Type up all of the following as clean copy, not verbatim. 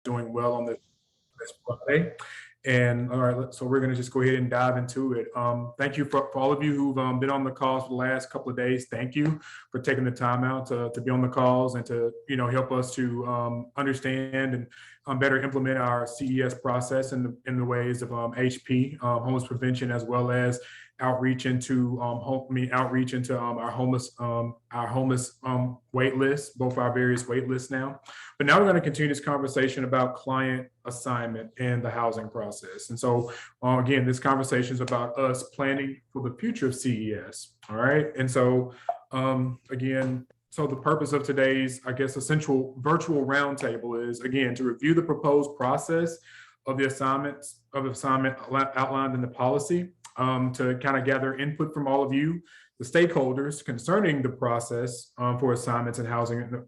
doing well on this Friday. And all right, so we're going to just go ahead and dive into it. Thank you for all of you who've been on the calls for the last couple of days. Thank you for taking the time out to be on the calls and to help us to understand and better implement our CES process in the ways of HP, homeless prevention, as well as outreach into our homeless wait lists, both our various wait lists now. But now we're going to continue this conversation about client assignment and the housing process. And so again, this conversation is about us planning for the future of CES. All right. And so again, so the purpose of today's, I guess, essential virtual roundtable is, again, to review the proposed process of the assignment outlined in the policy, to kind of gather input from all of you, the stakeholders, concerning the process for assignments and housing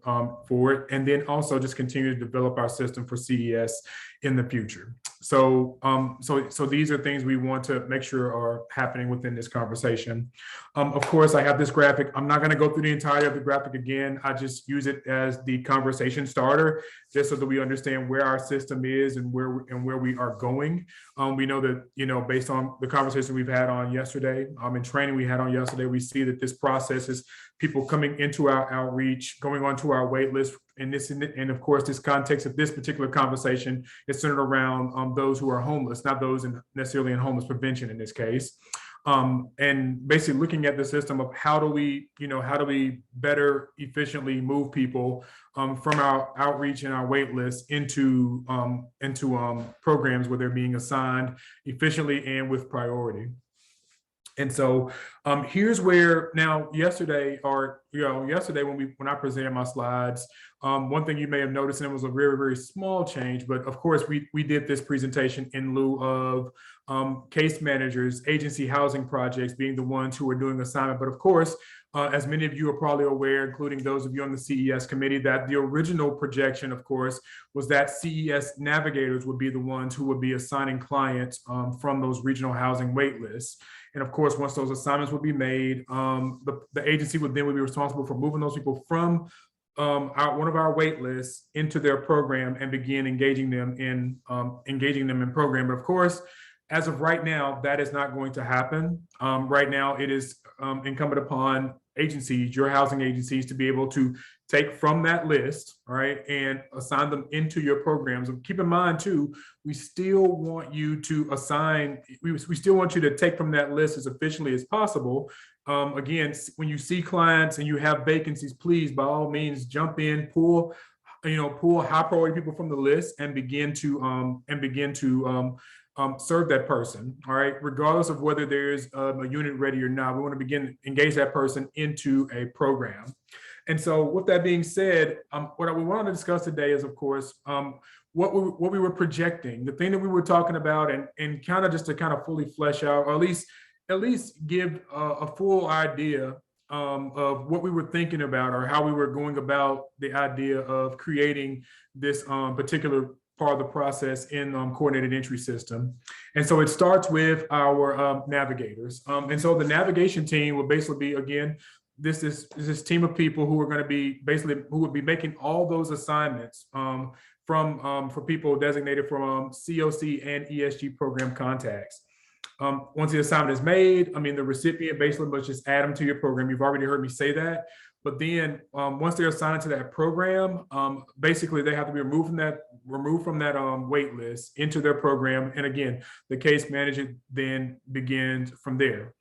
for it, and then also just continue to develop our system for CES in the future. So, so these are things we want to make sure are happening within this conversation. Of course, I have this graphic. I'm not going to go through the entirety of the graphic again. I just use it as the conversation starter, just so that we understand where our system is and where we are going. We know that, based on the conversation we've had on yesterday, and training we had on yesterday, we see that this process is people coming into our outreach, going onto our wait list. And of course, this context of this particular conversation is centered around those who are homeless, not those necessarily in homeless prevention in this case. And basically looking at the system of how do we better efficiently move people from our outreach and our wait list into programs where they're being assigned efficiently and with priority. And so here's where now yesterday when I presented my slides, one thing you may have noticed, and it was a very, very small change, but of course we did this presentation in lieu of case managers, agency housing projects being the ones who are doing assignment. But of course, as many of you are probably aware, including those of you on the CES committee, that the original projection, of course, was that CES navigators would be the ones who would be assigning clients from those regional housing wait lists. And of course, once those assignments would be made, the agency would be responsible for moving those people from one of our wait lists into their program and begin engaging them in program. But of course, as of right now, that is not going to happen. Right now, it is incumbent upon agencies, your housing agencies, to be able to take from that list, all right, and assign them into your programs. And keep in mind too, we still want you to assign, we still want you to take from that list as efficiently as possible. Again, when you see clients and you have vacancies, please, by all means, jump in, pull high priority people from the list and begin to serve that person, all right, regardless of whether there's a unit ready or not. We want to begin engage that person into a program. And so with that being said, what we want to discuss today is, of course, what we were projecting, the thing that we were talking about, and kind of just to kind of fully flesh out, or at least give a full idea of what we were thinking about, or how we were going about the idea of creating this particular part of the process in coordinated entry system. And so it starts with our navigators. And so the navigation team will basically be, again, this team of people who are going to be who would be making all those assignments for people designated from COC and ESG program contacts. Once the assignment is made, the recipient basically must just add them to your program. You've already heard me say that. But then once they're assigned to that program, basically they have to be removed from that wait list into their program. And again, the case manager then begins from there.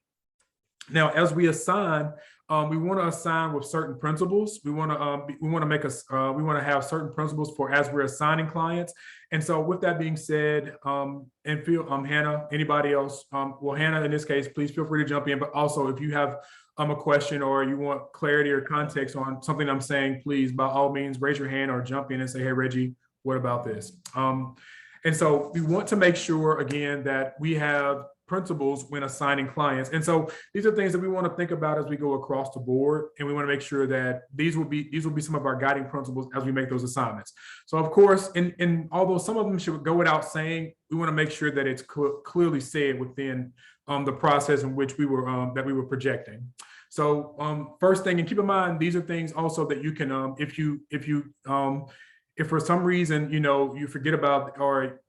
Now, as we assign, we want to assign with certain principles. We want to have certain principles for as we're assigning clients. And so, with that being said, and Hannah, anybody else? Well, Hannah, in this case, please feel free to jump in. But also, if you have a question or you want clarity or context on something I'm saying, please, by all means, raise your hand or jump in and say, "Hey, Reggie, what about this?" And so, we want to make sure again that we have principles when assigning clients. And so these are things that we want to think about as we go across the board. And we want to make sure that these will be some of our guiding principles as we make those assignments. So of course, and although some of them should go without saying, we want to make sure that it's clearly said within the process in which we were projecting. So first thing, and keep in mind, these are things also that you can, if you If for some reason, you forget about or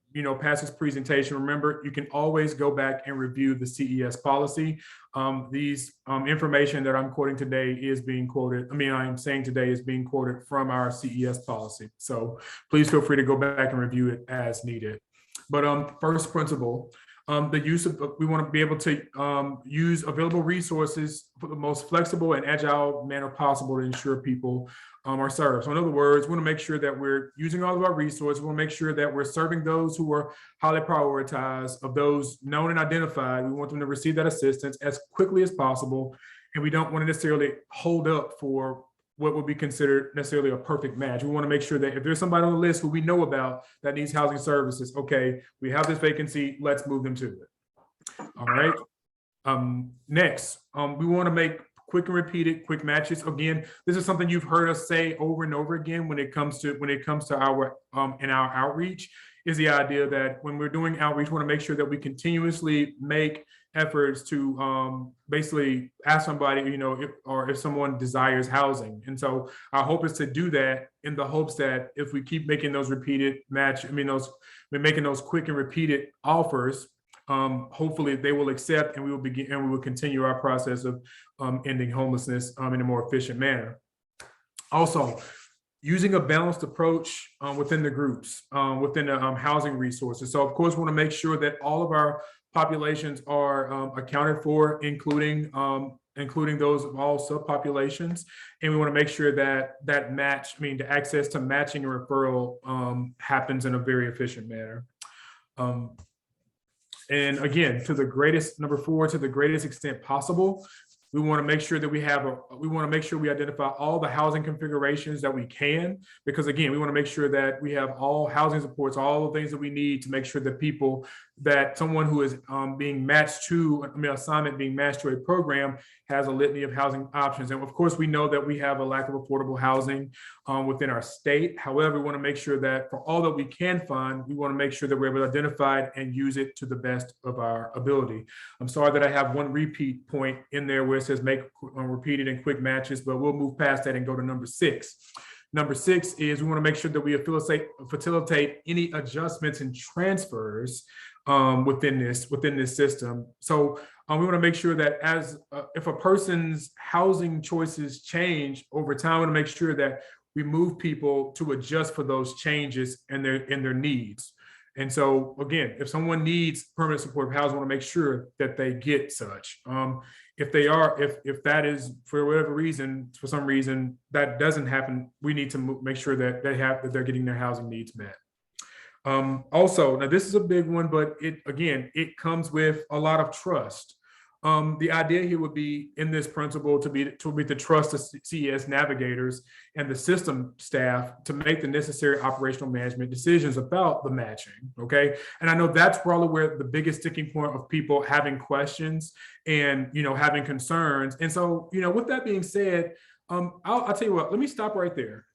past this presentation, remember, you can always go back and review the CES policy. These information that I'm quoting today is being quoted. I'm saying today is being quoted from our CES policy. So please feel free to go back and review it as needed. But first principle, the use of, we want to be able to use available resources for the most flexible and agile manner possible to ensure people are served. So in other words, we want to make sure that we're using all of our resources. We want to make sure that we're serving those who are highly prioritized, of those known and identified. We want them to receive that assistance as quickly as possible. And we don't want to necessarily hold up for what would be considered necessarily a perfect match. We want to make sure that if there's somebody on the list who we know about that needs housing services, okay, we have this vacancy, let's move them to it. All right. Next, we want to make quick and repeated quick matches. Again, this is something you've heard us say over and over again when it comes to our in our outreach, is the idea that when we're doing outreach, we want to make sure that we continuously make efforts to basically ask somebody, if someone desires housing. And so our hope is to do that in the hopes that if we keep making those repeated making those quick and repeated offers, hopefully they will accept, and we will continue our process of ending homelessness in a more efficient manner. Also, using a balanced approach within the groups, within the housing resources. So of course, we want to make sure that all of our populations are accounted for, including those of all subpopulations. And we want to make sure that the access to matching and referral happens in a very efficient manner. And again, to the greatest, number 4, to the greatest extent possible, we want to make sure that we identify all the housing configurations that we can, because again, we want to make sure that we have all housing supports, all the things that we need to make sure that someone who is being matched to, assignment being matched to a program has a litany of housing options. And of course, we know that we have a lack of affordable housing within our state. However, we want to make sure that for all that we can fund, we want to make sure that we're able to identify it and use it to the best of our ability. I'm sorry that I have one repeat point in there where it says make repeated and quick matches, but we'll move past that and go to number 6. Number 6 is we want to make sure that we facilitate any adjustments and transfers within this system. So we want to make sure that if a person's housing choices change over time, we want to make sure that we move people to adjust for those changes and their needs. And so again, if someone needs permanent supportive housing, we want to make sure that they get such. If that is for whatever reason, for some reason that doesn't happen, we need to make sure that they're getting their housing needs met. Also, now this is a big one, but it comes with a lot of trust. The idea here would be in this principle to be to trust the CES navigators and the system staff to make the necessary operational management decisions about the matching. Okay, and I know that's probably where the biggest sticking point of people having questions and having concerns. And so with that being said, I'll tell you what. Let me stop right there.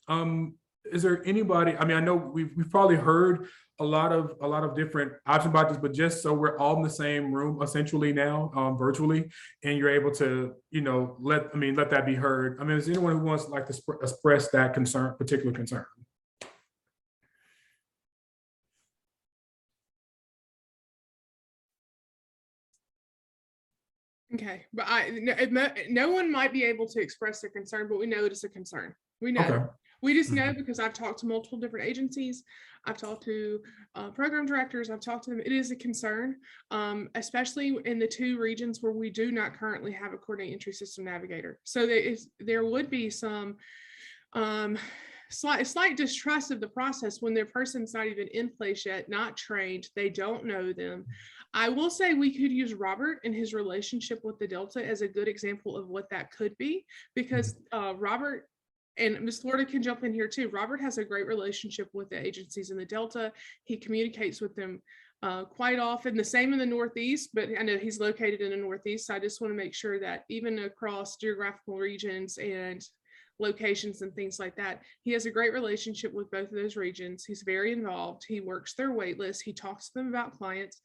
Is there anybody? I know we've probably heard a lot of different options about this, but just so we're all in the same room essentially now, virtually, and you're able to let that be heard. Is there anyone who wants to express that particular concern? Okay, but no one might be able to express their concern, but we know it's a concern. We know. Okay. We just know because I've talked to multiple different agencies. I've talked to program directors. I've talked to them. It is a concern, especially in the 2 regions where we do not currently have a coordinated entry system navigator. So there would be some slight distrust of the process when their person's not even in place yet, not trained. They don't know them. I will say we could use Robert and his relationship with the Delta as a good example of what that could be, because Robert, and Ms. Florida can jump in here too. Robert has a great relationship with the agencies in the Delta. He communicates with them quite often, the same in the Northeast, but I know he's located in the Northeast. So I just want to make sure that even across geographical regions and locations and things like that, he has a great relationship with both of those regions. He's very involved. He works their wait list. He talks to them about clients.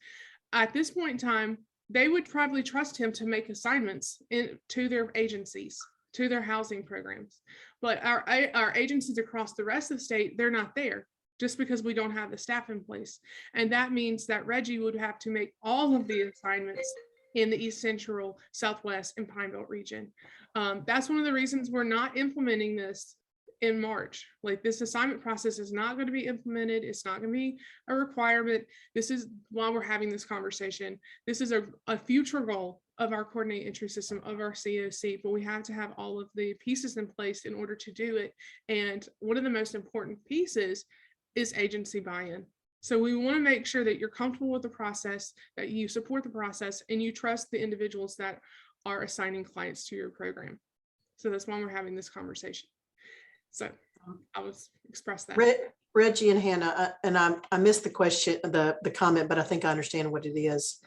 At this point in time, they would probably trust him to make assignments to their agencies, to their housing programs. But our agencies across the rest of the state, they're not there just because we don't have the staff in place. And that means that Reggie would have to make all of the assignments in the East Central, Southwest, and Pine Belt region. That's one of the reasons we're not implementing this in March. Like, this assignment process is not going to be implemented. It's not going to be a requirement. This is why we're having this conversation. This is a future goal of our coordinated entry system, of our COC, but we have to have all of the pieces in place in order to do it. And one of the most important pieces is agency buy-in. So we want to make sure that you're comfortable with the process, that you support the process, and you trust the individuals that are assigning clients to your program. So that's why we're having this conversation. So I was express that. Reggie and Hannah, and I missed the question, the comment, but I think I understand what it is.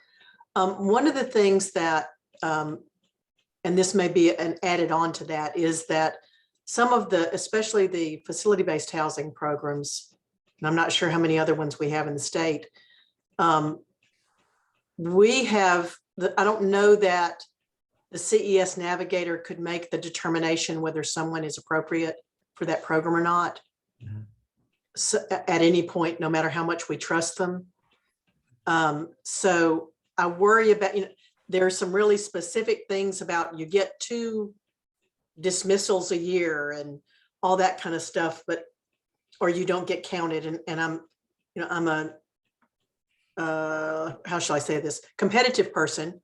One of the things that, and this may be an added on to that, is that some of the, especially the facility-based housing programs, and I'm not sure how many other ones we have in the state, we have, I don't know that the CES navigator could make the determination whether someone is appropriate for that program or not. Mhm. So, at any point, no matter how much we trust them. So I worry about, there are some really specific things about, you get 2 dismissals a year and all that kind of stuff, but, or you don't get counted. And I'm a, how shall I say this, competitive person,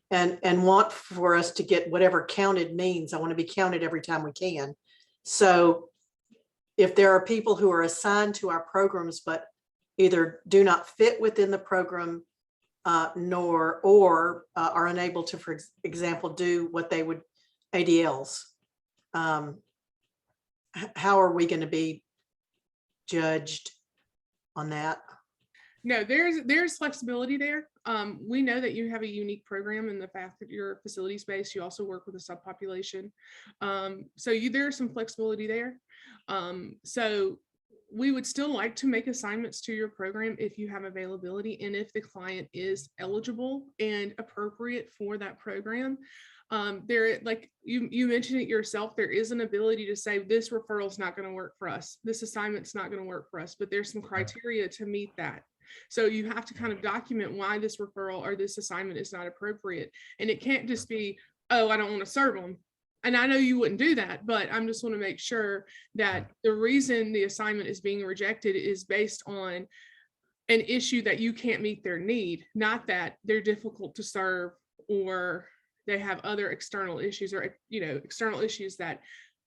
and want for us to get whatever counted means. I want to be counted every time we can. So if there are people who are assigned to our programs, but either do not fit within the program, or are unable to, for example, do what they would ADLs, how are we going to be judged on that? No, there's flexibility there. We know that you have a unique program in the fact that you're facility based. You also work with a subpopulation. So there's some flexibility there. So we would still like to make assignments to your program if you have availability and if the client is eligible and appropriate for that program. There, like you mentioned it yourself, there is an ability to say this referral is not going to work for us. This assignment's not going to work for us, but there's some criteria to meet that. So you have to kind of document why this referral or this assignment is not appropriate. And it can't just be, oh, I don't want to serve them. And I know you wouldn't do that, but I'm just want to make sure that the reason the assignment is being rejected is based on an issue that you can't meet their need, not that they're difficult to serve or they have other external issues or, external issues that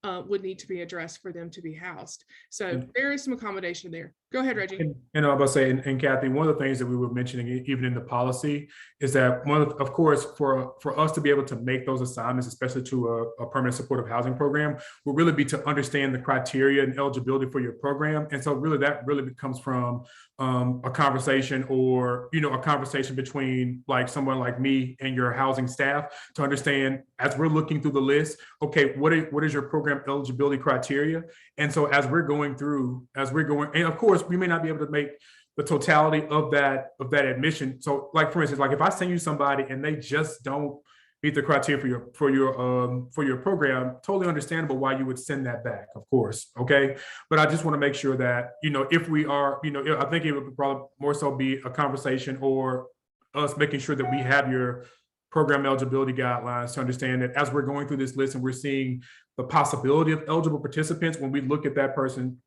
would need to be addressed for them to be housed. So there is some accommodation there. Go ahead, Reggie. And I'm about to say, and Kathy, one of the things that we were mentioning even in the policy is that of course, for us to be able to make those assignments, especially to a permanent supportive housing program, will really be to understand the criteria and eligibility for your program. And so really that really comes from a conversation or, a conversation between like someone like me and your housing staff to understand as we're looking through the list, okay, what is your program eligibility criteria? And so as we're going, and of course, we may not be able to make the totality of that admission. So like, for instance, like if I send you somebody and they just don't meet the criteria for your program, totally understandable why you would send that back, of course. Okay. But I just want to make sure that, if we are, I think it would probably more so be a conversation or us making sure that we have your program eligibility guidelines to understand that as we're going through this list and we're seeing the possibility of eligible participants, when we look at that person,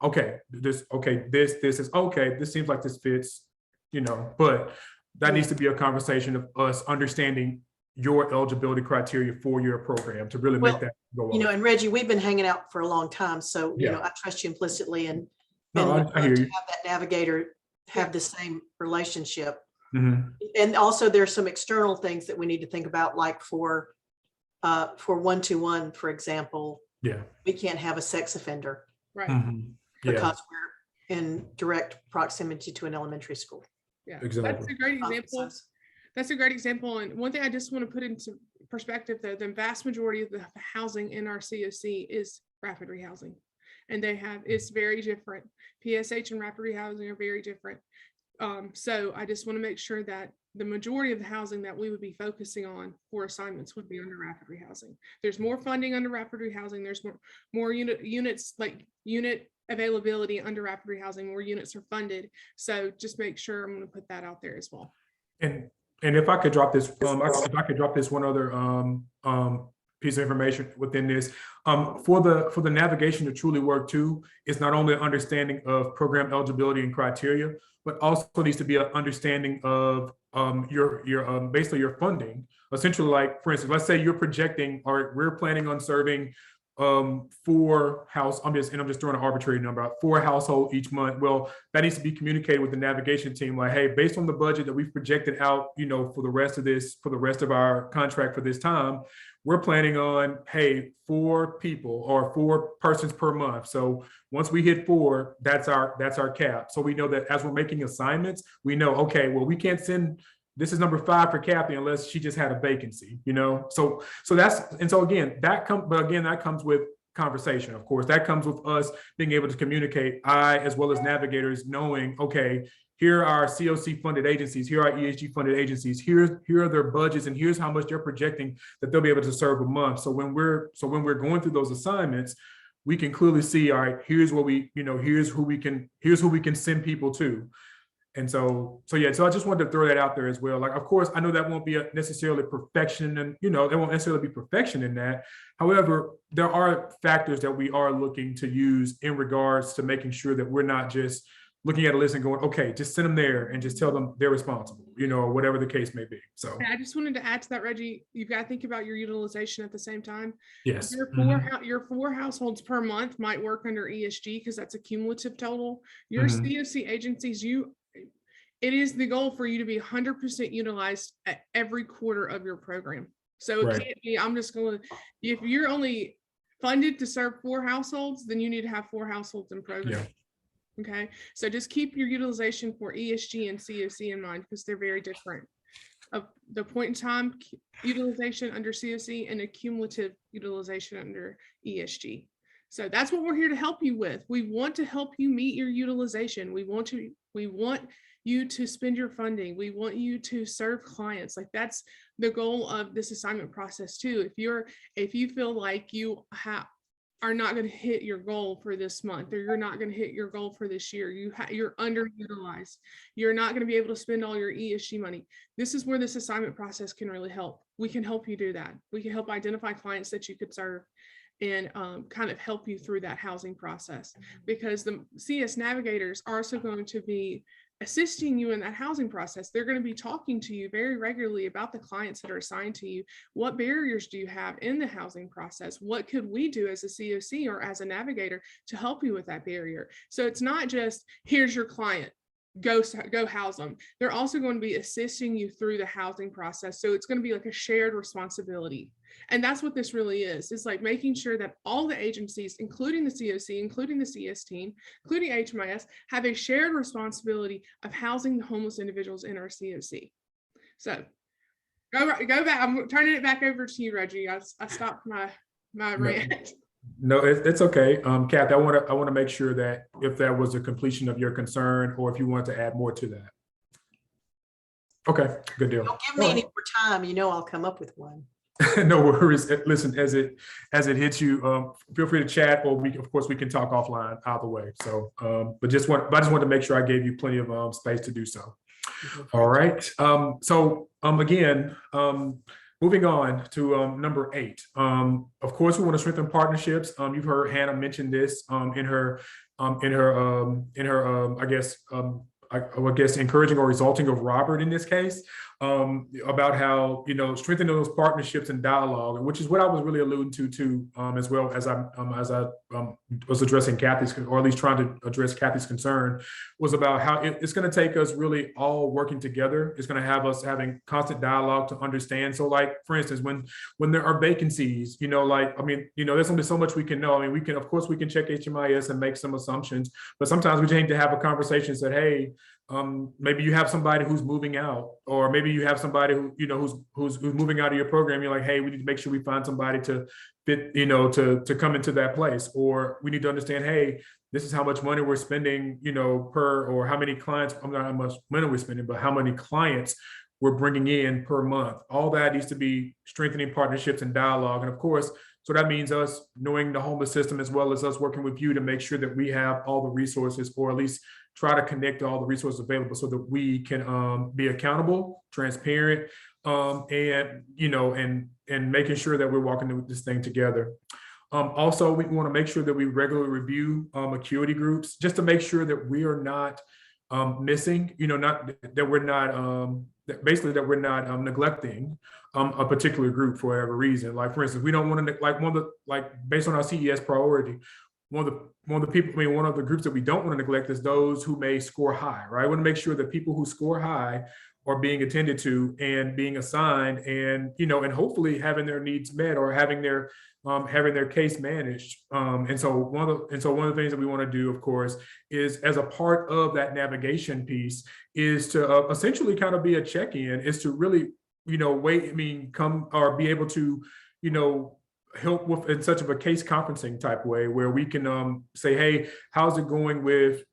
this seems like this fits, but that needs to be a conversation of us understanding your eligibility criteria for your program to really make that go on. And Reggie, we've been hanging out for a long time, so I trust you implicitly, and I hear you. have that navigator have the same relationship. Mm-hmm. And also there's some external things that we need to think about, like for one-to-one, for example, we can't have a sex offender, right? Mm-hmm. Because we're in direct proximity to an elementary school. Yeah, exactly. That's a great example. That's a great example. And one thing I just want to put into perspective, though, the vast majority of the housing in our COC is rapid rehousing, and it's very different. PSH and rapid rehousing are very different. So I just want to make sure that the majority of the housing that we would be focusing on for assignments would be under rapid rehousing. There's more funding under rapid rehousing. There's more units, like unit availability under rapid rehousing, more units are funded. So just make sure, I'm going to put that out there as well. And if I could drop this, if I could drop this one other piece of information within this, for the navigation to truly work too, it's not only an understanding of program eligibility and criteria, but also needs to be an understanding of your basically your funding. Essentially, like for instance, let's say you're projecting, or we're planning on serving 4 house, I'm just throwing an arbitrary number out, 4 households each month. Well, that needs to be communicated with the navigation team, like, hey, based on the budget that we've projected out, for the rest of our contract for this time, we're planning on, hey, 4 people or 4 persons per month. So once we hit 4, that's our cap. So we know that as we're making assignments, we know, okay, well, we can't send, this is number 5 for Kathy unless she just had a vacancy, So that's, and so again, that comes with conversation. Of course, that comes with us being able to communicate, as well as navigators knowing, okay, here are COC funded agencies, here are ESG funded agencies, here are their budgets, and here's how much they're projecting that they'll be able to serve a month. So when we're going through those assignments, we can clearly see, all right, here's what we, here's who we can send people to. And so I just wanted to throw that out there as well. Like, of course, I know that won't be necessarily perfection, and there won't necessarily be perfection in that. However, there are factors that we are looking to use in regards to making sure that we're not just looking at a list and going, okay, just send them there and just tell them they're responsible, or whatever the case may be. So I just wanted to add to that, Reggie, you've got to think about your utilization at the same time. yes, Your 4 households per month might work under ESG because that's a cumulative total. Your COC agencies, it is the goal for you to be 100% utilized at every quarter of your program. So it can't be, if you're only funded to serve 4 households, then you need to have 4 households in program. Yeah. Okay, so just keep your utilization for ESG and COC in mind because they're very different. Of the point in time utilization under COC and a cumulative utilization under ESG. So that's what we're here to help you with. We want to help you meet your utilization. We want you to spend your funding. We want you to serve clients. Like, that's the goal of this assignment process too. If you feel like you are not going to hit your goal for this month, or you're not going to hit your goal for this year, you're underutilized, you're not going to be able to spend all your ESG money, this is where this assignment process can really help. We can help you do that. We can help identify clients that you could serve and kind of help you through that housing process, because the CS navigators are also going to be assisting you in that housing process. They're going to be talking to you very regularly about the clients that are assigned to you. What barriers do you have in the housing process? What could we do as a COC or as a navigator to help you with that barrier? So it's not just, here's your client, go house them. They're also going to be assisting you through the housing process. So it's going to be like a shared responsibility. And that's what this really is. It's like making sure that all the agencies, including the COC, including the CS team, including HMIS, have a shared responsibility of housing the homeless individuals in our COC. So go back. I'm turning it back over to you, Reggie. I stopped my rant. No, it's okay. Kathy, I want to make sure that if that was a completion of your concern, or if you want to add more to that. Okay, good deal. Don't give me any more time. I'll come up with one. No worries. Listen, as it hits you, feel free to chat, or of course we can talk offline either way. So, but I just wanted to make sure I gave you plenty of space to do so. All right. Again, moving on to number 8. Of course, we want to strengthen partnerships. You've heard Hannah mention this in her I guess encouraging or resulting of Robert in this case, about how strengthening those partnerships and dialogue, and which is what I was really alluding to too, as well as I was addressing Kathy's, or at least trying to address Kathy's concern, was about how it's going to take us really all working together. It's going to have us having constant dialogue to understand. So, like for instance, when there are vacancies, there's only so much we can know. I mean, we can check HMIS and make some assumptions, but sometimes we just need to have a conversation. Said, hey, maybe you have somebody who's moving out, or maybe you have somebody who's moving out of your program. You're like, hey, we need to make sure we find somebody to fit, to come into that place, or we need to understand, hey, this is how much money we're spending, per, or how many clients, I'm not how much money we're spending, but how many clients we're bringing in per month. All that needs to be strengthening partnerships and dialogue. And of course, so that means us knowing the homeless system as well as us working with you to make sure that we have all the resources, or at least try to connect to all the resources available so that we can be accountable, transparent, and making sure that we're walking this thing together. Also, we want to make sure that we regularly review acuity groups just to make sure that we are not missing, not that we're not basically that we're not neglecting a particular group for whatever reason. Like, for instance, we don't want to, based on our CES priority, one of the groups that we don't want to neglect is those who may score high, right? We want to make sure that people who score high are being attended to and being assigned, and and hopefully having their needs met, or having their case managed. And so one of the things that we want to do, of course, is, as a part of that navigation piece, is to essentially kind of be a check-in, is to really come or be able to help with in such of a case conferencing type way, where we can say, hey, how's it going with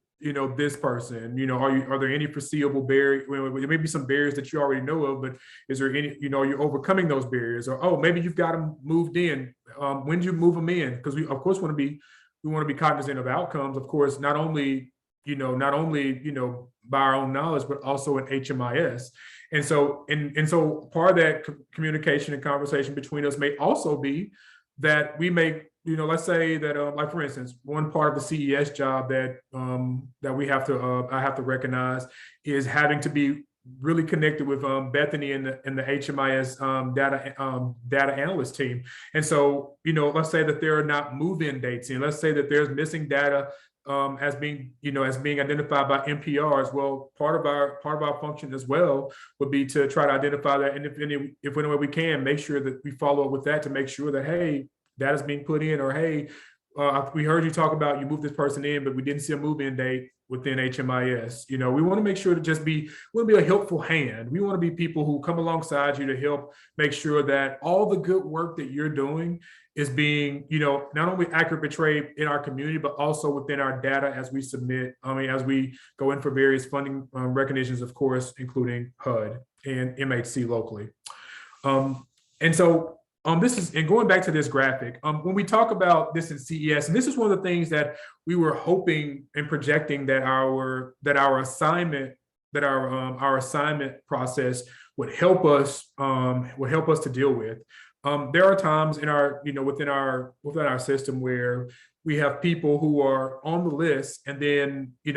this person? Are there any foreseeable barriers? Well, there may be some barriers that you already know of, but is there any, you're overcoming those barriers? Or, oh, maybe you've got them moved in. When do you move them in? Because we, of course, want to be cognizant of outcomes, of course, not only by our own knowledge, but also in HMIS. And so part of that communication and conversation between us may also be that we may, let's say that, like, for instance, one part of the CES job that we have to, I have to recognize, is having to be really connected with Bethany and the HMIS data analyst team. And so, let's say that there are not move-in dates, and let's say that there's missing data as being identified by NPRs. Well, part of our function as well would be to try to identify that, and if any way we can, make sure that we follow up with that to make sure that, hey, that is being put in, or hey, we heard you talk about you moved this person in, but we didn't see a move-in date within HMIS. We want to make sure to we want to be a helpful hand. We want to be people who come alongside you to help make sure that all the good work that you're doing is being, not only accurate portrayed in our community, but also within our data as we submit, as we go in for various funding recognitions, of course, including HUD and MHC locally. And so and going back to this graphic, when we talk about this in CES, and this is one of the things that we were hoping and projecting that our assignment process would help us to deal with. There are times in our, within our system where we have people who are on the list, and then, they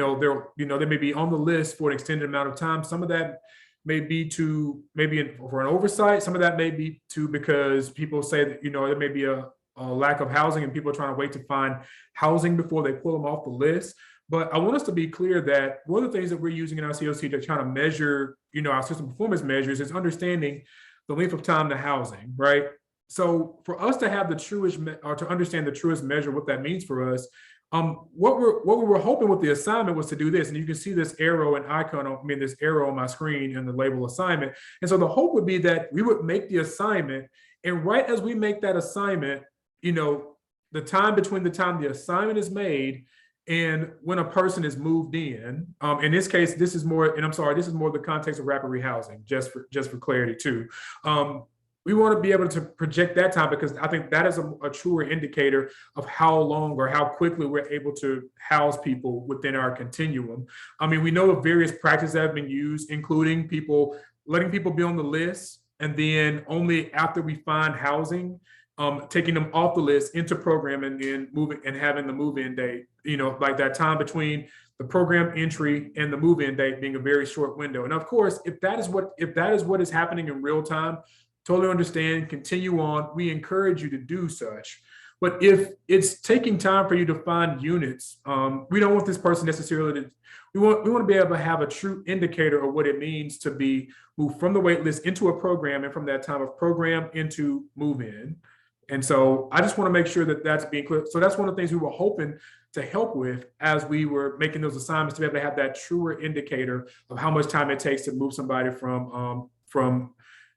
may be on the list for an extended amount of time. Some of that may be for an oversight. Some of that may be because people say that, there may be a lack of housing and people are trying to wait to find housing before they pull them off the list. But I want us to be clear that one of the things that we're using in our COC to try to measure, our system performance measures, is understanding the length of time to housing, right? So for us to have the truest, or to understand the truest measure, what that means for us, what we were hoping with the assignment was to do this, and you can see this arrow and icon, this arrow on my screen and the label assignment. And so the hope would be that we would make the assignment, and right as we make that assignment, the time between the time the assignment is made and when a person is moved in this case, this is more the context of rapid rehousing, just for clarity too. We want to be able to project that time, because I think that is a truer indicator of how long or how quickly we're able to house people within our continuum. We know of various practices that have been used, including letting people be on the list, and then only after we find housing, taking them off the list into program, and then moving and having the move-in date, like that time between the program entry and the move-in date being a very short window. And of course, if that is what is happening in real time, totally understand, continue on. We encourage you to do such. But if it's taking time for you to find units, we don't want this person necessarily we want to be able to have a true indicator of what it means to be moved from the wait list into a program, and from that time of program into move in. And so I just want to make sure that that's being clear. So that's one of the things we were hoping to help with as we were making those assignments, to be able to have that truer indicator of how much time it takes to move somebody from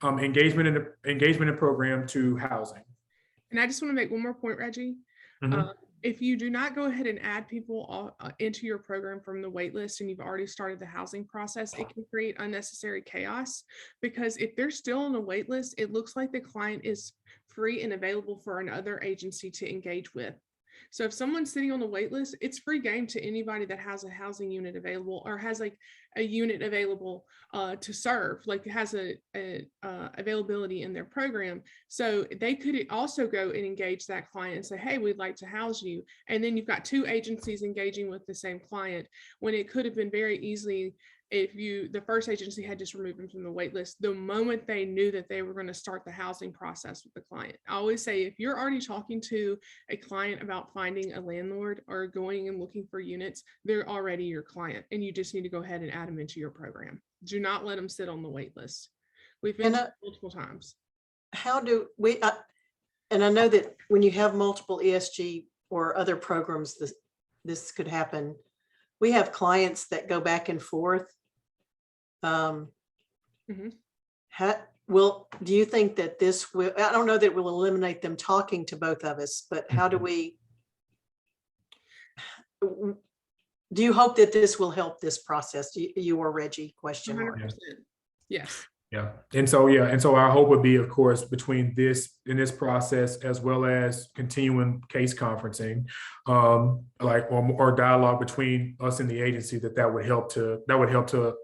engagement in program to housing. And I just want to make one more point, Reggie. Mm-hmm. If you do not go ahead and add people into your program from the wait list and you've already started the housing process, it can create unnecessary chaos, because if they're still on the wait list, it looks like the client is free and available for another agency to engage with. So if someone's sitting on the wait list, it's free game to anybody that has a housing unit available or has like a unit available to serve, like has a availability in their program. So they could also go and engage that client and say, hey, we'd like to house you. And then you've got two agencies engaging with the same client, when it could have been very easily, if the first agency had just removed them from the wait list the moment they knew that they were going to start the housing process with the client. I always say, if you're already talking to a client about finding a landlord or going and looking for units, they're already your client, and you just need to go ahead and add them into your program. Do not let them sit on the wait list. We've been multiple times. How do we, and I know that when you have multiple ESG or other programs, this could happen. We have clients that go back and forth. Do you think that this will, I don't know that it will eliminate them talking to both of us, but how do you hope that this will help this process? You or Reggie, question mark. 100%. Yes. Yeah. And so our hope would be, of course, between this process, as well as continuing case conferencing, or dialogue between us and the agency, that would help to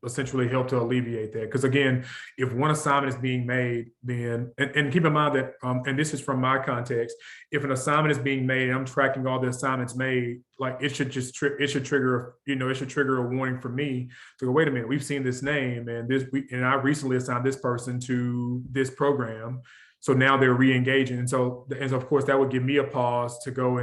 essentially help to alleviate that. Because again, if one assignment is being made, then, and keep in mind that, and this is from my context, if an assignment is being made and I'm tracking all the assignments made, like it should trigger a warning for me to go, wait a minute, we've seen this name and and I recently assigned this person to this program. So now they're re-engaging. And so of course that would give me a pause to go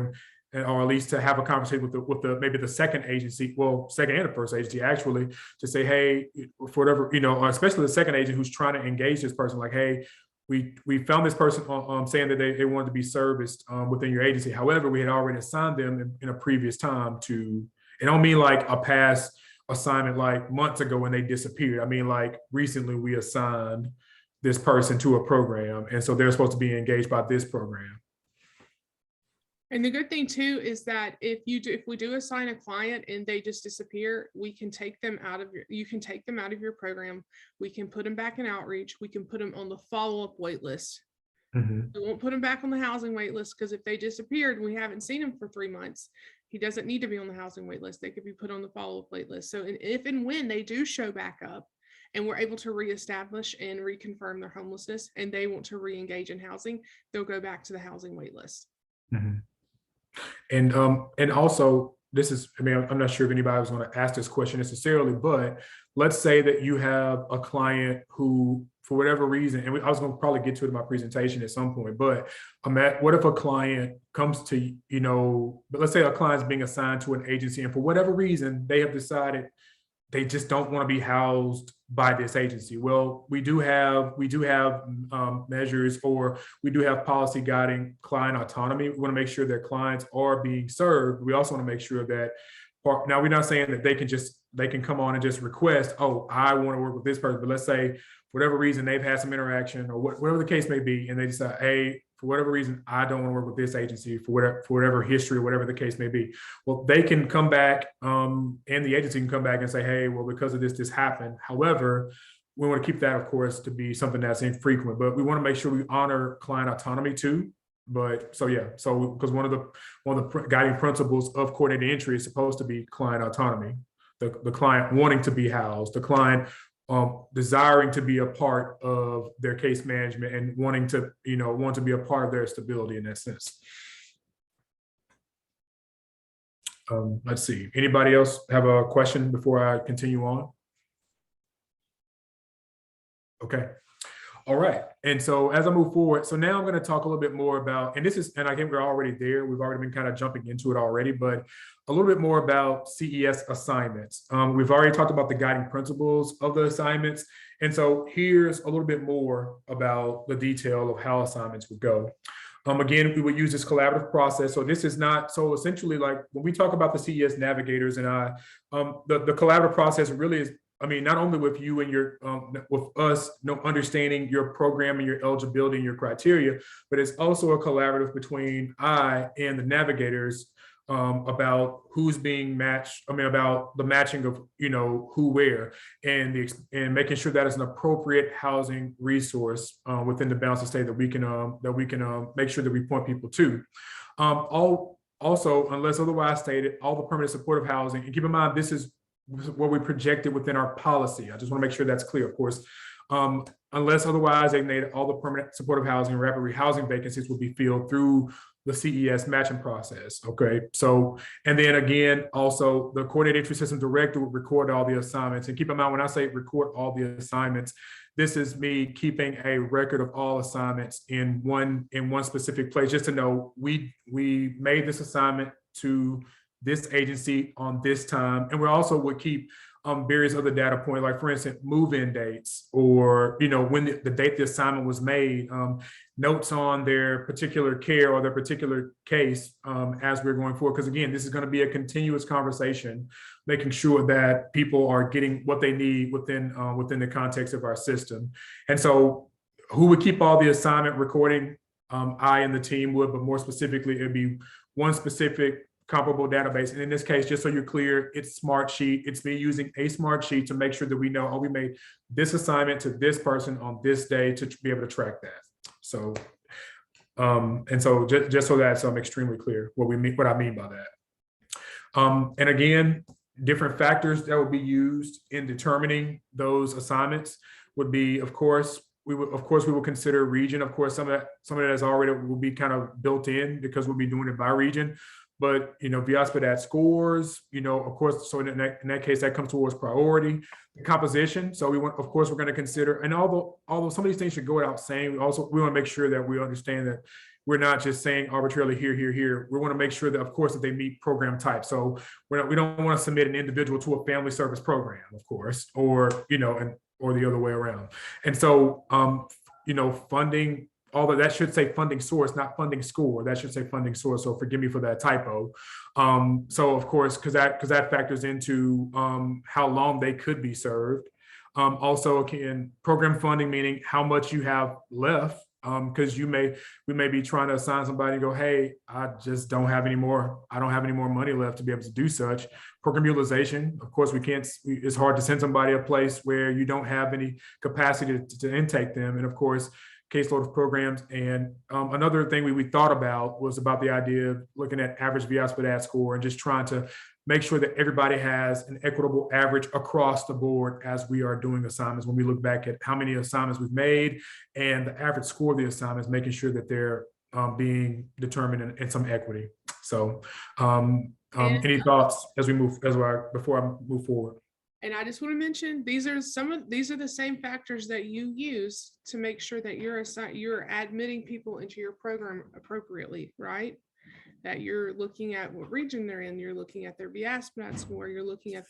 or at least to have a conversation with the maybe the second agency, second and the first agency, actually, to say, hey, for whatever, or especially the second agent who's trying to engage this person, like, hey, we found this person saying that they wanted to be serviced within your agency. However, we had already assigned them in a previous time to, I don't mean like a past assignment like months ago when they disappeared. I mean, like recently we assigned this person to a program, and so they're supposed to be engaged by this program. And the good thing too is that if we do assign a client and they just disappear, we can take them out of your program. We can put them back in outreach. We can put them on the follow-up wait list. We won't put them back on the housing wait list, because if they disappeared and we haven't seen him for 3 months, he doesn't need to be on the housing wait list. They could be put on the follow-up wait list. So if and when they do show back up and we're able to reestablish and reconfirm their homelessness and they want to re-engage in housing, they'll go back to the housing wait list. And also, this is, I'm not sure if anybody was going to ask this question necessarily, but let's say that you have a client who, for whatever reason, and I was going to probably get to it in my presentation at some point, but what if a client comes to, but let's say a client's being assigned to an agency, and for whatever reason, they have decided they just don't want to be housed by this agency. Well, we do have measures, or we do have policy guiding client autonomy. We want to make sure that clients are being served. We also want to make sure that, now we're not saying that they can come on and just request, oh, I want to work with this person. But let's say for whatever reason they've had some interaction or whatever the case may be, and they decide, hey, for whatever reason, I don't want to work with this agency for whatever history or whatever the case may be. Well, they can come back, and the agency can come back and say, hey, well, because of this happened. However, we want to keep that, of course, to be something that's infrequent, but we want to make sure we honor client autonomy too. But so because one of the guiding principles of coordinated entry is supposed to be client autonomy, the client wanting to be housed, the client desiring to be a part of their case management and want to be a part of their stability in that sense. Let's see. Anybody else have a question before I continue on? Okay. All right. And so as I move forward, so now I'm going to talk a little bit more about, and I think we're already there. We've already been kind of jumping into it already, but a little bit more about CES assignments. We've already talked about the guiding principles of the assignments. And so here's a little bit more about the detail of how assignments would go. Again, we would use this collaborative process. So this is not, so essentially, like when we talk about the CES navigators and the collaborative process really is I mean, not only with you and with us, understanding your program and your eligibility and your criteria, but it's also a collaborative between I and the navigators about who's being matched. I mean, about the matching of, who, where, and making sure that it's an appropriate housing resource within the bounds of state that we can make sure that we point people to. Also, unless otherwise stated, all the permanent supportive housing, and keep in mind, this is what we projected within our policy. I just want to make sure that's clear, of course. Unless otherwise designated, all the permanent supportive housing, rapid rehousing vacancies will be filled through the CES matching process. Okay, so, and then again, also the coordinated entry system director will record all the assignments. And keep in mind, when I say record all the assignments, this is me keeping a record of all assignments in one specific place, just to know we made this assignment to this agency on this time. And we also would keep various other data points, like for instance, move-in dates, or when the date the assignment was made, notes on their particular care or their particular case as we're going forward. Because again, this is going to be a continuous conversation, making sure that people are getting what they need within the context of our system. And so, who would keep all the assignment recording? I and the team would, but more specifically, it'd be one specific comparable database. And in this case, just so you're clear, it's Smartsheet. It's me using a Smartsheet to make sure that we know, we made this assignment to this person on this day, to be able to track that. So, and so just so I'm extremely clear what I mean by that. And again, different factors that will be used in determining those assignments would be, of course, we will consider region. Of course, some of that is already will be kind of built in because we'll be doing it by region. But VIASPADAT scores, of course, so in that case, that comes towards priority. The composition, so we're going to consider, and although some of these things should go without saying, we want to make sure that we understand that we're not just saying arbitrarily here. We want to make sure that, of course, that they meet program type. So we don't want to submit an individual to a family service program, of course, or or the other way around. And so funding. Although that should say funding source, not funding score. That should say funding source. So forgive me for that typo. So of course, because that factors into how long they could be served. Also, again, program funding, meaning how much you have left. Because we may be trying to assign somebody and go, hey, I just don't have any more. I don't have any more money left to be able to do such. Program utilization, of course, it's hard to send somebody a place where you don't have any capacity to intake them. And of course, caseload of programs. And another thing we thought about was about the idea of looking at average VIASPADAT score and just trying to make sure that everybody has an equitable average across the board as we are doing assignments. When we look back at how many assignments we've made and the average score of the assignments, making sure that they're being determined in some equity. So any thoughts before I move forward? And I just want to mention, these are the same factors that you use to make sure that you're admitting people into your program appropriately, right? That you're looking at what region they're in, you're looking at their VIASPADAT score, you're looking at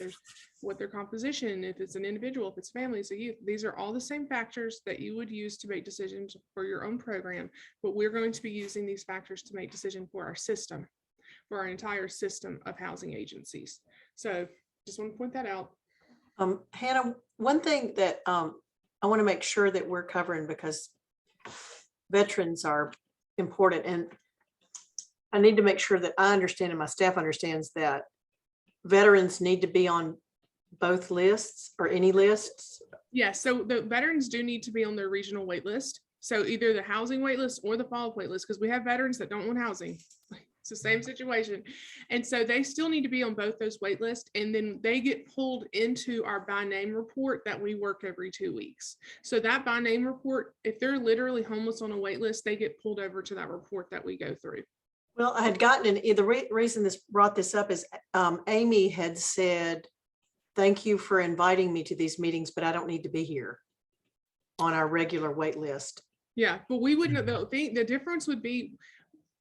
what their composition, if it's an individual, if it's family, so these are all the same factors that you would use to make decisions for your own program, but we're going to be using these factors to make decisions for our system, for our entire system of housing agencies. So just want to point that out. Hannah, one thing that I want to make sure that we're covering, because veterans are important, and I need to make sure that I understand and my staff understands that veterans need to be on both lists or any lists. Yes, so the veterans do need to be on their regional wait list. So either the housing wait list or the follow-up wait list, because we have veterans that don't want housing. It's the same situation. And so they still need to be on both those wait lists, and then they get pulled into our by name report that we work every 2 weeks. So that by name report, if they're literally homeless on a wait list, they get pulled over to that report that we go through. Well, I had gotten the reason this brought this up is Amy had said, thank you for inviting me to these meetings, but I don't need to be here on our regular wait list. Yeah, but we wouldn't, the difference would be,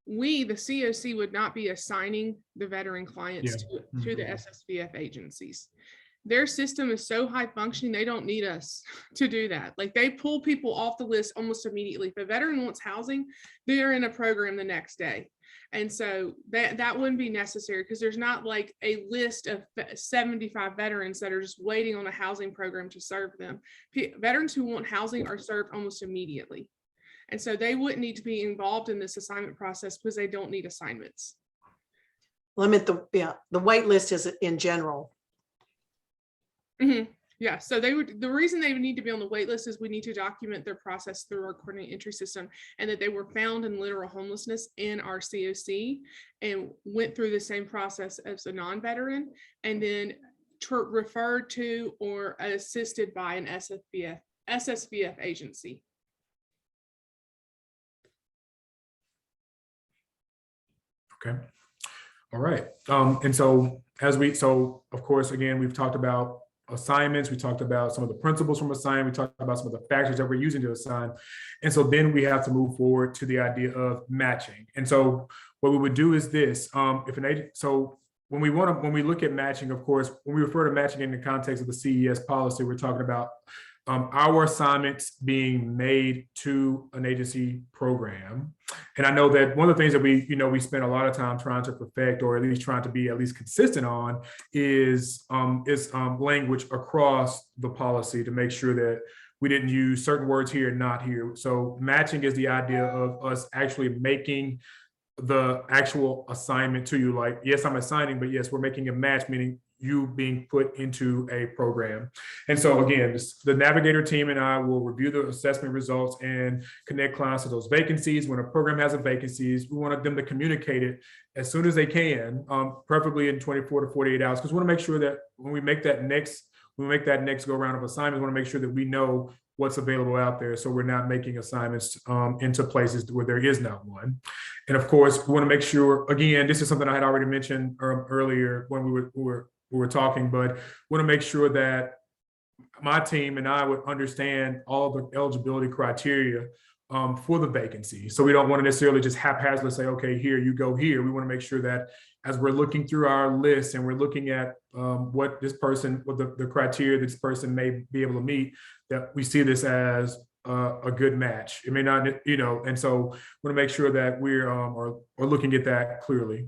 the COC would not be assigning the veteran clients to the SSVF agencies. Their system is so high functioning, they don't need us to do that. Like, they pull people off the list almost immediately. If a veteran wants housing, they're in a program the next day. And so that wouldn't be necessary because there's not like a list of 75 veterans that are just waiting on a housing program to serve them. Veterans who want housing are served almost immediately. And so they wouldn't need to be involved in this assignment process because they don't need assignments. Well, I meant the wait list is in general. Mm-hmm. Yeah, so the reason they would need to be on the wait list is we need to document their process through our coordinated entry system, and that they were found in literal homelessness in our COC and went through the same process as a non-veteran, and then referred to or assisted by an SSVF agency. Okay. All right. And so of course, again, we've talked about assignments, we talked about some of the principles from assign, we talked about some of the factors that we're using to assign. And so then we have to move forward to the idea of matching. And so what we would do is this, so when we look at matching, of course, when we refer to matching in the context of the CES policy, we're talking about our assignments being made to an agency program. And I know that one of the things that we spend a lot of time trying to perfect, or at least trying to be at least consistent on, is language across the policy to make sure that we didn't use certain words here and not here. So matching is the idea of us actually making the actual assignment to you. Like, yes, I'm assigning, but yes, we're making a match, meaning you being put into a program. And so again, the navigator team and I will review the assessment results and connect clients to those vacancies. When a program has a vacancies, we want them to communicate it as soon as they can, preferably in 24 to 48 hours, because we want to make sure that when we make that next go round of assignments, we want to make sure that we know what's available out there, so we're not making assignments into places where there is not one. And of course, we want to make sure, again, this is something I had already mentioned earlier when we were talking, but want to make sure that my team and I would understand all the eligibility criteria for the vacancy. So we don't want to necessarily just haphazardly say, okay, here you go here. We want to make sure that as we're looking through our list and we're looking at what the criteria this person may be able to meet, that we see this as a good match. It may not, and so we want to make sure that we're are looking at that clearly.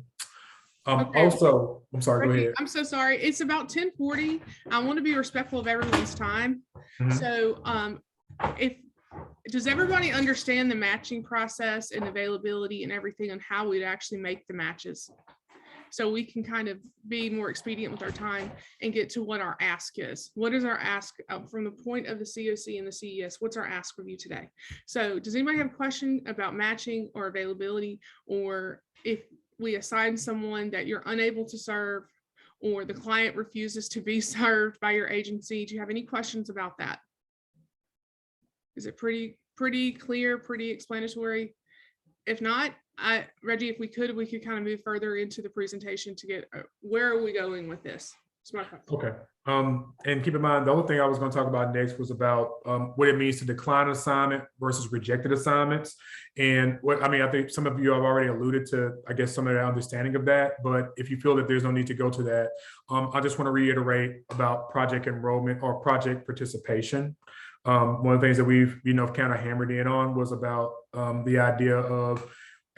Okay. Also, I'm sorry, go ahead. I'm so sorry. It's about 10:40. I want to be respectful of everyone's time. Mhm. So does everybody understand the matching process and availability and everything on how we'd actually make the matches? So we can kind of be more expedient with our time and get to what our ask is. What is our ask from the point of the COC and the CES? What's our ask of you today? So does anybody have a question about matching or availability, or if we assign someone that you're unable to serve, or the client refuses to be served by your agency? Do you have any questions about that? Is it pretty clear, pretty explanatory? If not, Reggie, if we could kind of move further into the presentation to get where are we going with this? Okay. And keep in mind, the other thing I was going to talk about next was about what it means to decline assignment versus rejected assignments. And I think some of you have already alluded to, I guess, some of the understanding of that. But if you feel that there's no need to go to that, I just want to reiterate about project enrollment or project participation. One of the things that we've, kind of hammered in on was about the idea of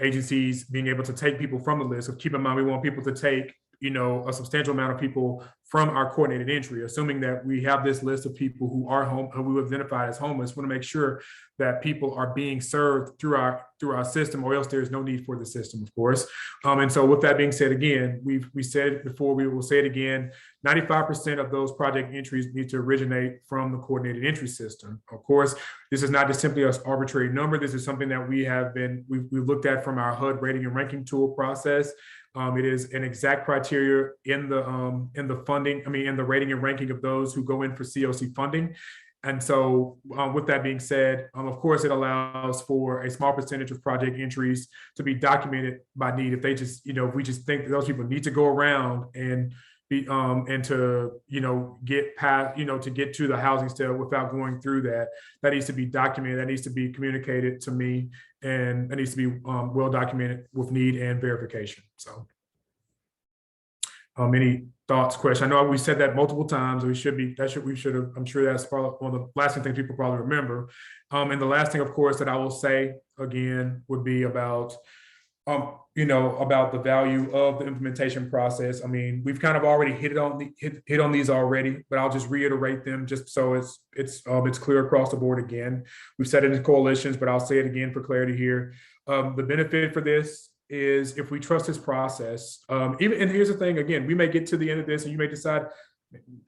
agencies being able to take people from the list. So keep in mind, we want people to take, a substantial amount of people from our coordinated entry, assuming that we have this list of people who are who we identified as homeless. We want to make sure that people are being served through our system, or else there's no need for the system, of course. And so with that being said, again, we said it before, we will say it again, 95% of those project entries need to originate from the coordinated entry system. Of course, this is not just simply an arbitrary number. This is something that we've looked at from our HUD rating and ranking tool process. It is an exact criteria in the funding, in the rating and ranking of those who go in for COC funding. And so with that being said, of course, it allows for a small percentage of project entries to be documented by need. If they just, if we just think that those people need to go around and be, and to, get past, to get to the housing step without going through that needs to be documented. That needs to be communicated to me, and that needs to be well documented with need and verification. So any thoughts, questions? I know we said that multiple times. I'm sure that's probably one of the lasting things people probably remember. And the last thing, of course, that I will say again would be about about the value of the implementation process. I mean, we've kind of already hit on these already, but I'll just reiterate them just so it's clear across the board again. We've said it in coalitions, but I'll say it again for clarity here. The benefit for this is if we trust this process, and here's the thing, again, we may get to the end of this and you may decide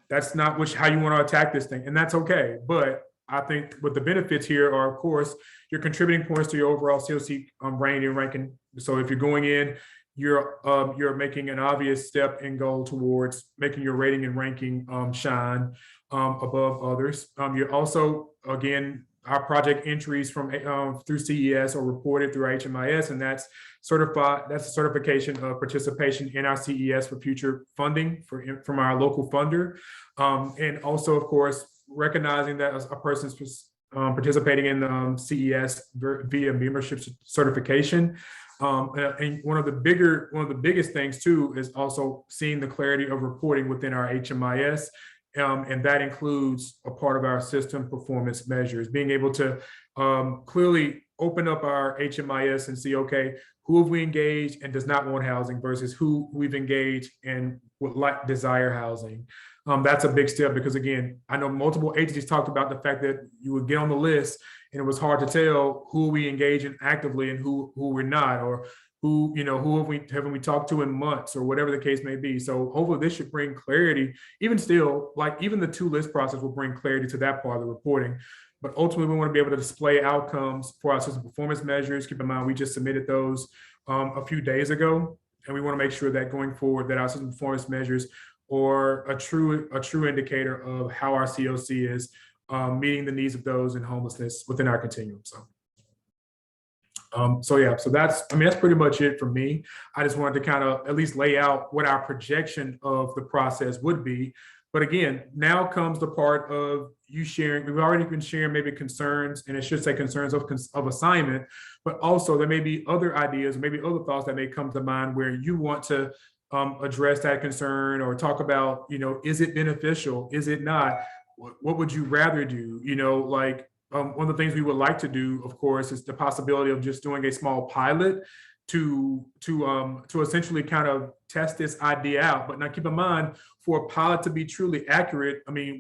that's not how you want to attack this thing, and that's okay. But I think what the benefits here are, of course, your contributing points to your overall COC rating and ranking. So if you're going in, you're making an obvious step and goal towards making your rating and ranking shine above others. You're also, again, our project entries from through CES are reported through HMIS, and that's certified. That's a certification of participation in our CES for future funding from our local funder, and also, of course, recognizing that a person's participating in CES via membership certification. And one of the biggest things too is also seeing the clarity of reporting within our HMIS. And that includes a part of our system performance measures, being able to clearly open up our HMIS and see, okay, who have we engaged and does not want housing versus who we've engaged and would desire housing. That's a big step because, again, I know multiple agencies talked about the fact that you would get on the list and it was hard to tell who we engage in actively and who we're not, or who haven't we talked to in months, or whatever the case may be. So hopefully this should bring clarity. Even still, like even the two list process will bring clarity to that part of the reporting. But ultimately, we want to be able to display outcomes for our system performance measures. Keep in mind, we just submitted those a few days ago, and we want to make sure that going forward, that our system performance measures are a true indicator of how our COC is meeting the needs of those in homelessness within our continuum. So that's pretty much it for me. I just wanted to kind of at least lay out what our projection of the process would be. But again, now comes the part of you sharing. We've already been sharing maybe concerns, and it should say concerns of assignment, but also there may be other ideas, maybe other thoughts that may come to mind where you want to address that concern or talk about, is it beneficial? Is it not? What would you rather do? One of the things we would like to do, of course, is the possibility of just doing a small pilot to essentially kind of test this idea out. But now keep in mind, for a pilot to be truly accurate, we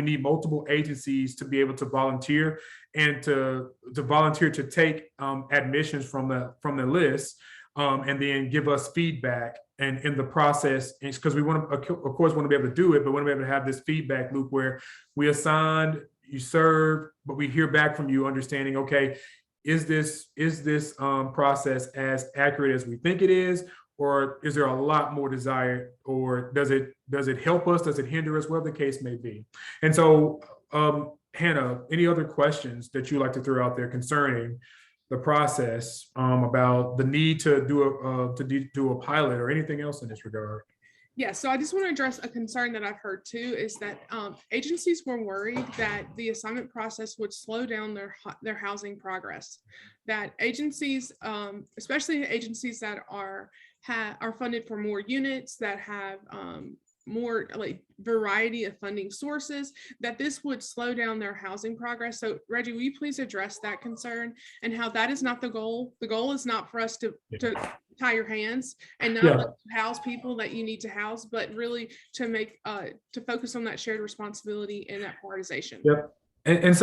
need multiple agencies to be able to volunteer and to volunteer to take admissions from the list and then give us feedback. And in the process, because we want to, of course, want to be able to do it, but want to be able to have this feedback loop where we assigned, you serve, but we hear back from you understanding, okay, is this process as accurate as we think it is, or is there a lot more desired, or does it help us, does it hinder us, whatever the case may be. And so, Hannah, any other questions that you'd like to throw out there concerning the process, about the need to do a pilot or anything else in this regard? Yeah, so I just want to address a concern that I've heard too, is that agencies were worried that the assignment process would slow down their housing progress. That agencies, especially agencies that are funded for more units, that have more like variety of funding sources, that this would slow down their housing progress. So Reggie, will you please address that concern and how that is not the goal? The goal is not for us to tie your hands and not let you house people that you need to house, but really to make to focus on that shared responsibility and that prioritization. Yep. And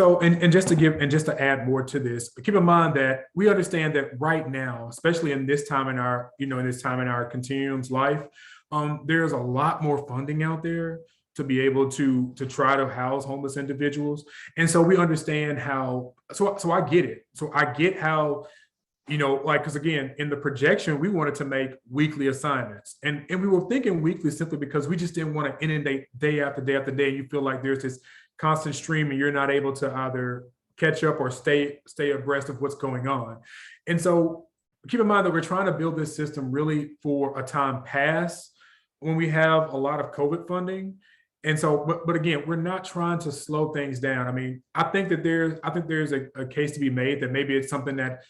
just to add more to this, keep in mind that we understand that right now, especially in this time in our continuum's life, there's a lot more funding out there to be able to try to house homeless individuals. And so we understand how, so I get it. So I get how, because again, in the projection, we wanted to make weekly assignments. And we were thinking weekly simply because we just didn't want to inundate day after day after day. You feel like there's this constant stream and you're not able to either catch up or stay abreast of what's going on. And so keep in mind that we're trying to build this system really for a time past when we have a lot of COVID funding. And so, but again, we're not trying to slow things down. I think there's a case to be made that maybe it's something that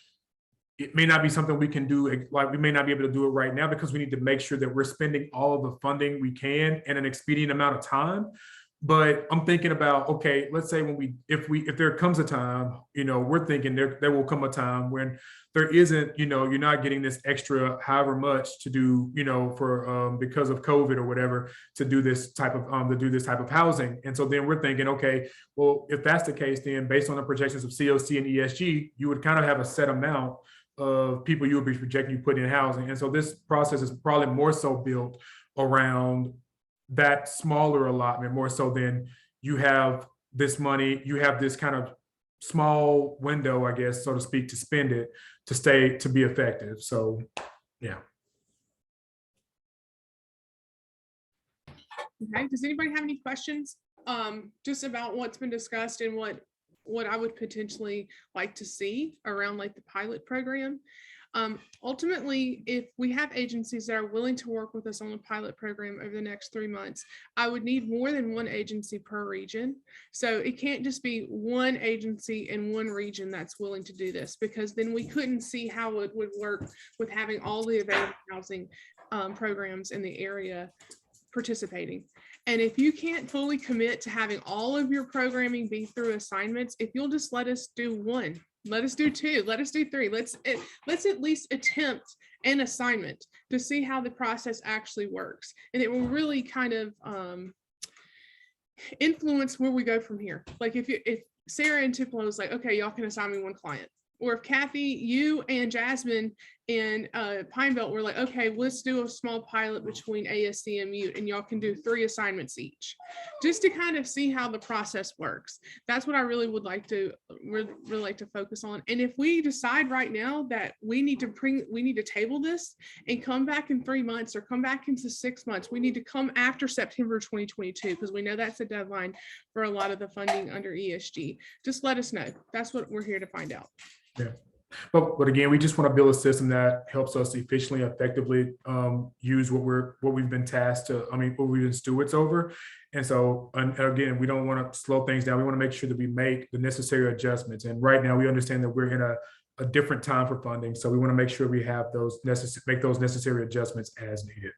it may not be something we can do, like we may not be able to do it right now because we need to make sure that we're spending all of the funding we can in an expedient amount of time. But I'm thinking about, okay, let's say if there comes a time, we're thinking there will come a time when there isn't, you're not getting this extra however much to do, for because of COVID or whatever, to do this type of housing. And so then we're thinking, okay, well, if that's the case, then based on the projections of COC and ESG, you would kind of have a set amount of people you would be projecting you put in housing. And so this process is probably more so built around that smaller allotment, more so than you have this money, you have this kind of small window, I guess, so to speak, to spend it to be effective. So yeah. Okay, does anybody have any questions just about what's been discussed and what I would potentially like to see around like the pilot program? Ultimately, if we have agencies that are willing to work with us on the pilot program over the next 3 months, I would need more than one agency per region. So it can't just be one agency in one region that's willing to do this, because then we couldn't see how it would work with having all the available housing programs in the area participating. And if you can't fully commit to having all of your programming be through assignments, if you'll just let us do one, let us do two, let us do three, let's at least attempt an assignment to see how the process actually works. And it will really kind of influence where we go from here. Like if Sarah and Tupelo is like, okay, y'all can assign me one client. Or if Kathy, you and Jasmine and Pine Belt were like, okay, let's do a small pilot between ASC and Mute, and y'all can do 3 assignments each, just to kind of see how the process works. That's what I really would like to really like to focus on. And if we decide right now that we need to table this and come back in 3 months or come back into 6 months, we need to come after September 2022, because we know that's a deadline for a lot of the funding under ESG. Just let us know. That's what we're here to find out. Yeah. But again, we just want to build a system that helps us efficiently, effectively use what we've been tasked to, what we've been stewards over. And so, and again, we don't want to slow things down. We want to make sure that we make the necessary adjustments. And right now we understand that we're in a different time for funding. So we want to make sure we have make those necessary adjustments as needed.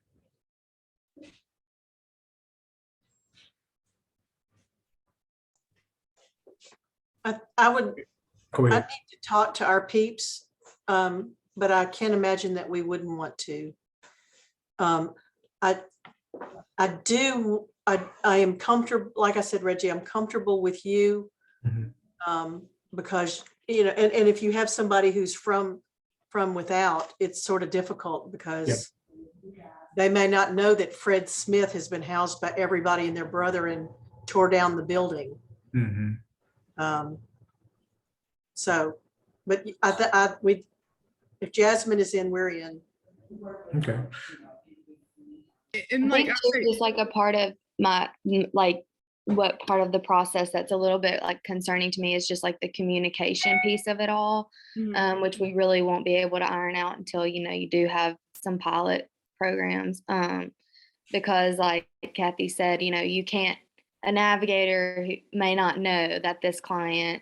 I would Go ahead. I need to talk to our peeps, but I can't imagine that we wouldn't want to. I am comfortable, like I said, Reggie, I'm comfortable with you, because, and if you have somebody who's from without, it's sort of difficult, because they may not know that Fred Smith has been housed by everybody and their brother and tore down the building. So, but if Jasmine is in, we're in. Okay. And I think too, just like a part of my, like what part of the process that's a little bit like concerning to me is just like the communication piece of it all, which we really won't be able to iron out until, you do have some pilot programs. Because like Kathy said, a navigator who may not know that this client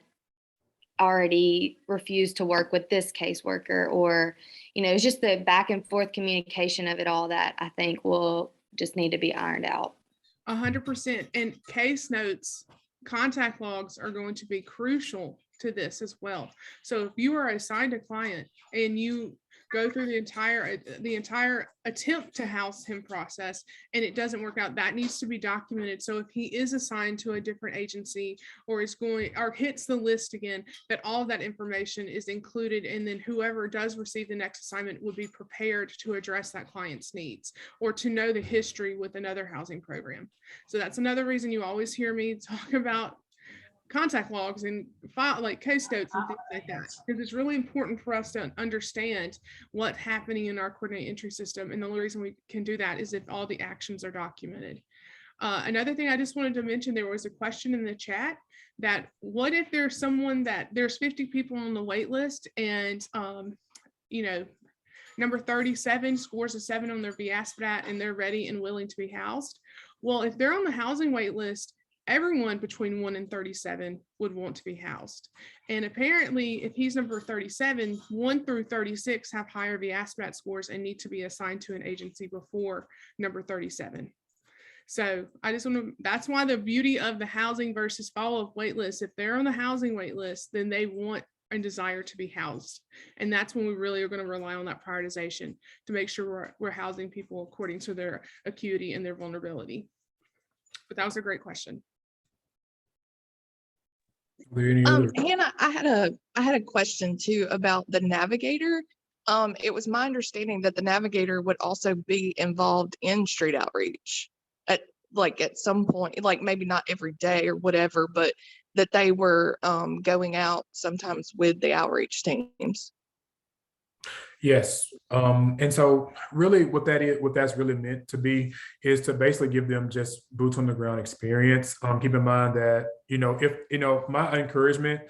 already refused to work with this caseworker, or it's just the back and forth communication of it all that I think will just need to be ironed out. 100%. And case notes, contact logs are going to be crucial to this as well. So if you are assigned a client and you go through the entire attempt to house him process and it doesn't work out, that needs to be documented. So if he is assigned to a different agency or hits the list again, that all of that information is included, and then whoever does receive the next assignment would be prepared to address that client's needs or to know the history with another housing program. So that's another reason you always hear me talk about contact logs and file like case notes and things like that, because it's really important for us to understand what's happening in our coordinated entry system. And the only reason we can do that is if all the actions are documented. Another thing I just wanted to mention, there was a question in the chat that what if there's there's 50 people on the wait list and number 37 scores a 7 on their VSBAT and they're ready and willing to be housed. Well, if they're on the housing wait list, everyone between 1 and 37 would want to be housed. And apparently, if he's number 37, 1 through 36 have higher VSBAT scores and need to be assigned to an agency before number 37. So I just want to, that's why the beauty of the housing versus follow-up wait list. If they're on the housing wait list, then they want and desire to be housed. And that's when we really are going to rely on that prioritization to make sure we're housing people according to their acuity and their vulnerability. But that was a great question. Are there any other? Hannah, I had a question too about the navigator. It was my understanding that the navigator would also be involved in street outreach at some point, like maybe not every day or whatever, but that they were going out sometimes with the outreach teams. Yes. And so really what that's really meant to be is to basically give them just boots on the ground experience. Keep in mind that, my encouragement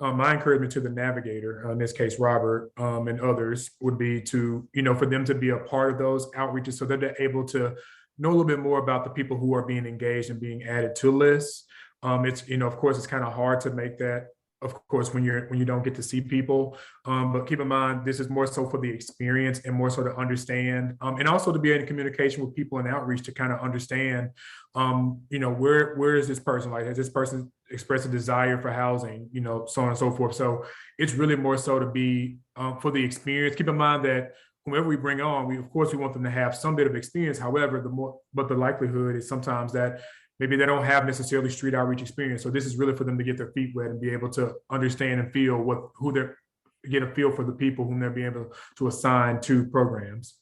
to the navigator, in this case, Robert, and others would be to, for them to be a part of those outreaches so that they're able to know a little bit more about the people who are being engaged and being added to lists. It's, of course, it's kind of hard to make that, of course, when you don't get to see people. But keep in mind, this is more so for the experience and more so to understand, and also to be in communication with people in outreach to kind of understand, where is this person? Like, has this person expressed a desire for housing, so on and so forth. So it's really more so to be for the experience. Keep in mind that whomever we bring on, we want them to have some bit of experience. However, the likelihood is sometimes that maybe they don't have necessarily street outreach experience. So this is really for them to get their feet wet and be able to understand and feel get a feel for the people whom they're being able to assign to programs.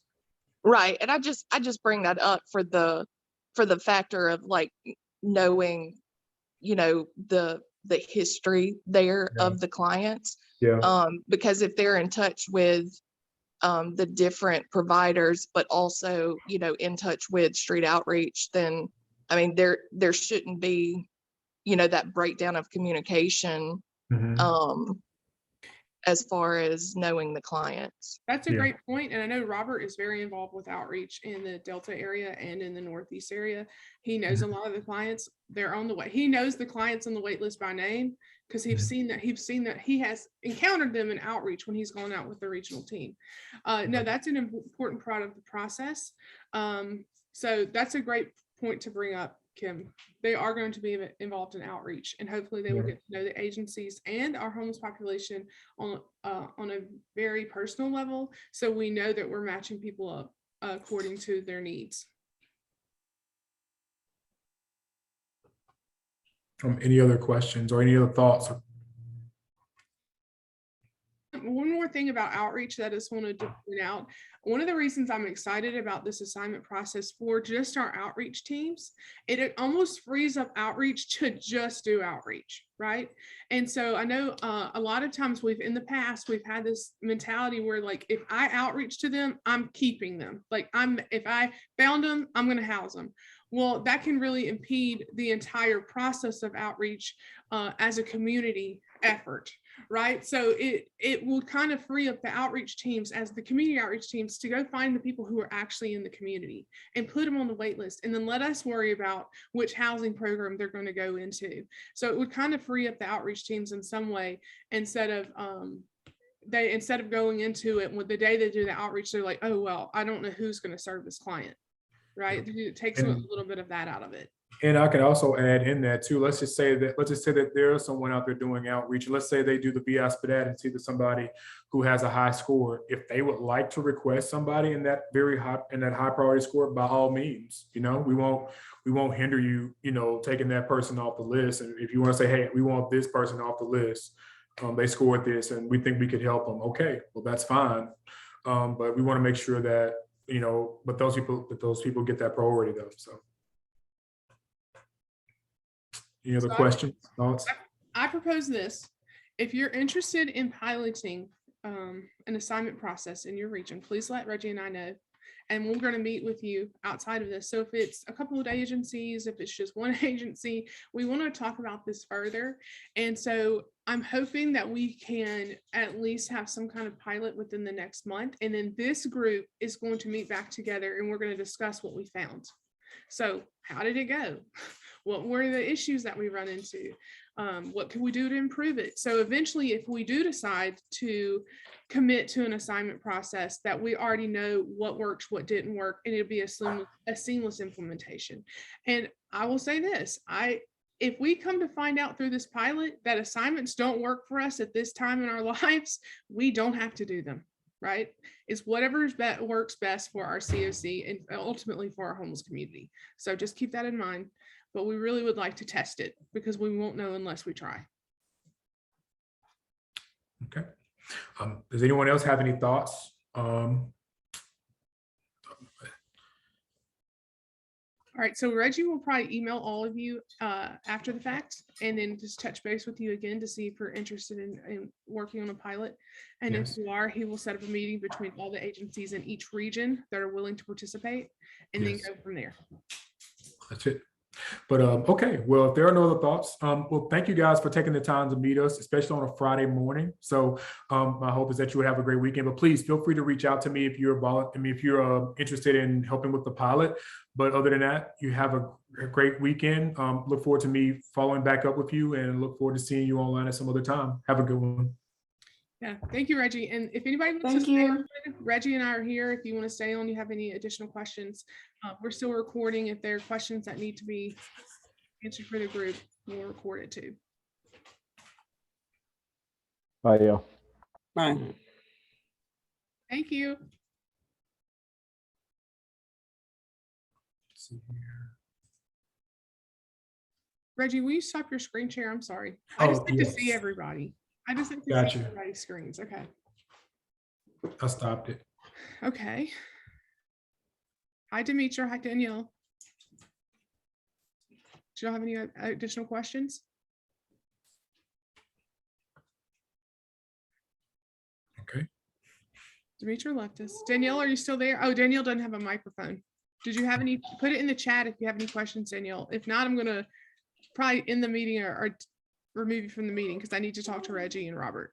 Right. And I just bring that up for the factor of like knowing, the history there of the clients. Yeah. Because if they're in touch with the different providers, but also, in touch with street outreach, then I mean, there shouldn't be, that breakdown of communication as far as knowing the clients. That's a great point. And I know Robert is very involved with outreach in the Delta area and in the Northeast area. He knows a lot of the clients. They're on the way. He knows the clients on the wait list by name because he's seen that he has encountered them in outreach when he's gone out with the regional team. No, that's an important part of the process. So that's a great point to bring up, Kim. They are going to be involved in outreach, and hopefully they will get to know the agencies and our homeless population on a very personal level, so we know that we're matching people up according to their needs. Any other questions or any other thoughts? One more thing about outreach that I just wanted to point out. One of the reasons I'm excited about this assignment process for just our outreach teams, it almost frees up outreach to just do outreach, right? And so I know a lot of times in the past, we've had this mentality where like, if I outreach to them, I'm keeping them. Like if I found them, I'm going to house them. Well, that can really impede the entire process of outreach as a community effort. Right. So it will kind of free up the outreach teams as the community outreach teams to go find the people who are actually in the community and put them on the wait list, and then let us worry about which housing program they're going to go into. So it would kind of free up the outreach teams in some way, instead of going into it with the day they do the outreach, they're like, oh, well, I don't know who's going to serve this client. Right. It takes a little bit of that out of it. And I could also add in that too. Let's just say that there's someone out there doing outreach. Let's say they do the BI SPDAT and see that somebody who has a high score. If they would like to request somebody in that high priority score, by all means, we won't hinder you, taking that person off the list. And if you want to say, hey, we want this person off the list, they scored this and we think we could help them. Okay, well, that's fine. But we want to make sure that, but those people get that priority though. So. Any other questions, thoughts? I propose this. If you're interested in piloting an assignment process in your region, please let Reggie and I know. And we're going to meet with you outside of this. So if it's a couple of agencies, if it's just one agency, we want to talk about this further. And so I'm hoping that we can at least have some kind of pilot within the next month. And then this group is going to meet back together and we're going to discuss what we found. So how did it go? What were the issues that we run into? What can we do to improve it? So eventually, if we do decide to commit to an assignment process, that we already know what works, what didn't work, and it'll be a seamless implementation. And I will say this, if we come to find out through this pilot that assignments don't work for us at this time in our lives, we don't have to do them, right? It's whatever works best for our COC and ultimately for our homeless community. So just keep that in mind. But we really would like to test it because we won't know unless we try. Okay. Does anyone else have any thoughts? All right, so Reggie will probably email all of you after the fact and then just touch base with you again to see if you're interested in working on a pilot. And Yes. if you are, he will set up a meeting between all the agencies in each region that are willing to participate and Yes. then go from there. That's it. But okay, well, if there are no other thoughts, well, thank you guys for taking the time to meet us, especially on a Friday morning. So my hope is that you would have a great weekend. But please feel free to reach out to me if you're interested in helping with the pilot. But other than that, you have a great weekend. Look forward to me following back up with you and look forward to seeing you online at some other time. Have a good one. Yeah, thank you, Reggie. And if anybody wants to Thank stay you. on, Reggie and I are here. If you want to stay on, you have any additional questions, we're still recording. If there are questions that need to be answered for the group, we'll record it too. Bye, y'all. Bye. Thank you. Let's see here. Reggie, will you stop your screen share? I'm sorry. I just like to see yes. everybody. I just like to see Gotcha. everybody's screens. Okay. I stopped it. Okay. Hi, Demetra. Hi, Danielle. Do y'all have any additional questions? Okay. Demetra left us. Danielle, are you still there? Oh, Danielle doesn't have a microphone. Did you have any? Put it in the chat if you have any questions, Danielle. If not, I'm going to probably end the meeting or remove you from the meeting because I need to talk to Reggie and Robert.